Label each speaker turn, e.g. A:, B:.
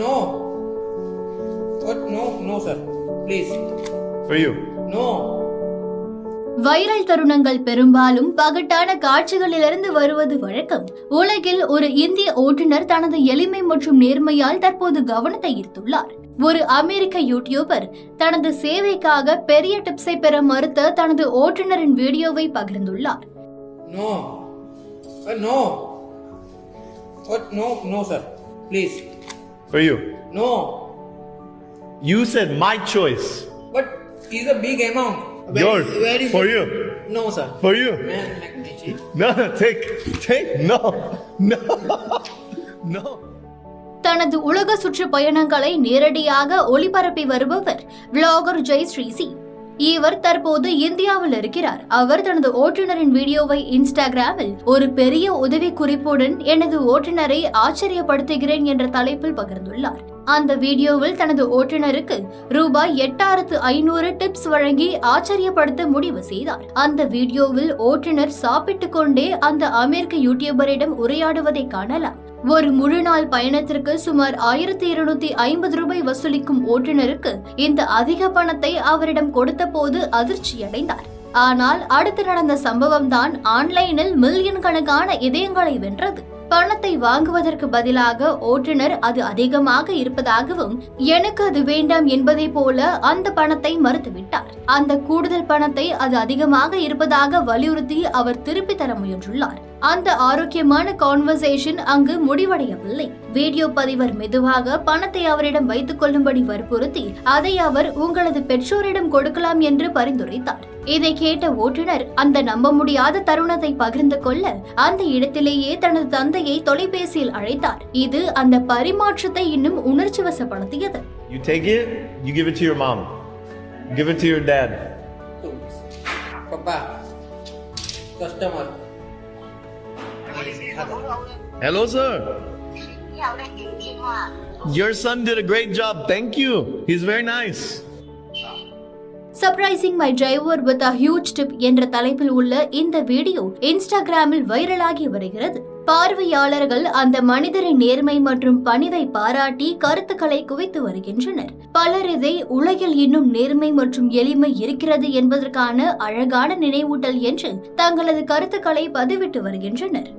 A: No. What? No, sir. Please.
B: For you.
A: No.
C: Viral தருணங்கள் பெரும்பாலும் பகட்டான காட்சிகளிலிருந்து வருவது வழக்கம். உலகில் ஒரு இந்திய ஓட்டுநர் தனது எளிமை மற்றும் நேர்மையால் தற்போது கவனத்தை ஈர்த்துள்ளார். ஒரு அமெரிக்க யூடியூபர் தனது சேவைக்காக பெரிய டிப்ஸை பெற மறுத்த தனது ஓட்டுநரின் வீடியோவை பகிர்ந்துள்ளார்.
A: No. No. What? No, sir. Please.
B: For you.
A: No.
B: You said my choice.
A: But it's a big amount.
B: Yours.
A: Very
B: For
A: big.
B: you.
A: No, sir.
B: For you.
A: Man, like me, cheap.
B: No, take. No. No.
C: தனது உலக சுற்றுப்பயணங்களை நேரடியாக ஒளிபரப்பி வருபவர் vlogger Jai ஸ்ரீசி. இவர் தற்போது இந்தியாவில் இருக்கிறார். அவர் தனது ஓட்டுநரின் வீடியோவை இன்ஸ்டாகிராமில் ஒரு பெரிய உதவி குறிப்புடன் எனது ஓட்டுநரை ஆச்சரியப்படுத்துகிறேன் என்ற தலைப்பில் பகிர்ந்துள்ளார். அந்த வீடியோவில் தனது ஓட்டுநருக்கு ரூபாய் 8500 டிப்ஸ் வழங்கி ஆச்சரியப்படுத்த முடிவு செய்தார். அந்த வீடியோவில் ஓட்டுநர் சாப்பிட்டுக் கொண்டே அந்த அமெரிக்க யூடியூபரிடம் உரையாடுவதை காணலாம். ஒரு முழு நாள் பயணத்திற்கு சுமார் 1250 ரூபாய் வசூலிக்கும் ஓட்டுநருக்கு இந்த அதிக பணத்தை அவரிடம் கொடுத்த போது அதிர்ச்சியடைந்தார். ஆனால் அடுத்து நடந்த சம்பவம் தான் ஆன்லைனில் மில்லியன் கணக்கான இதயங்களை வென்றது. பணத்தை வாங்குவதற்கு பதிலாக ஓட்டுநர் அது அதிகமாக இருப்பதாகவும் எனக்கு அது வேண்டாம் என்பதை போல அந்த பணத்தை மறுத்துவிட்டார். அந்த கூடுதல் பணத்தை அது அதிகமாக இருப்பதாக வலியுறுத்தி அவர் திருப்பி தர முயன்றுள்ளார். அந்த ஆரோக்கியமான கான்வர்சேஷன் அங்கு முடிவடையவில்லை. வீடியோ பதிவர் மெதுவாக பணத்தை அவரிடம் வைத்துக் கொள்ளும்படி வற்புறுத்தி அதை அவர் உங்களது பெற்றோரிடம் கொடுக்கலாம் என்று பரிந்துரைத்தார். இதை கேட்ட ஓட்டுநர் அந்த நம்ப முடியாத தருணத்தை பகிர்ந்து கொள்ள அந்த இடத்திலேயே தனது தந்தையை தொலைபேசியில் அழைத்தார். இது அந்த பரிமாற்றத்தை இன்னும் உணர்ச்சி வசப்படுத்தியது.
B: You take it, you give it to your mom. Give it to your dad.
A: Papa. Customer.
B: Hello, sir. Your son did a great job. Thank you. He's very nice.
C: Surprising my driver with a huge tip என்ற தலைப்பில் உள்ள இந்த video இன்ஸ்டாகிராமில் வைரலாகி வருகிறது. பார்வையாளர்கள் அந்த மனிதரின் நேர்மை மற்றும் பணிவை பாராட்டி கருத்துக்களை குவித்து வருகின்றனர். பலர் இதை உலகில் இன்னும் நேர்மை மற்றும் எளிமை இருக்கிறது என்பதற்கான அழகான நினைவூட்டல் என்று தங்களது கருத்துக்களை பதிவிட்டு வருகின்றனர்.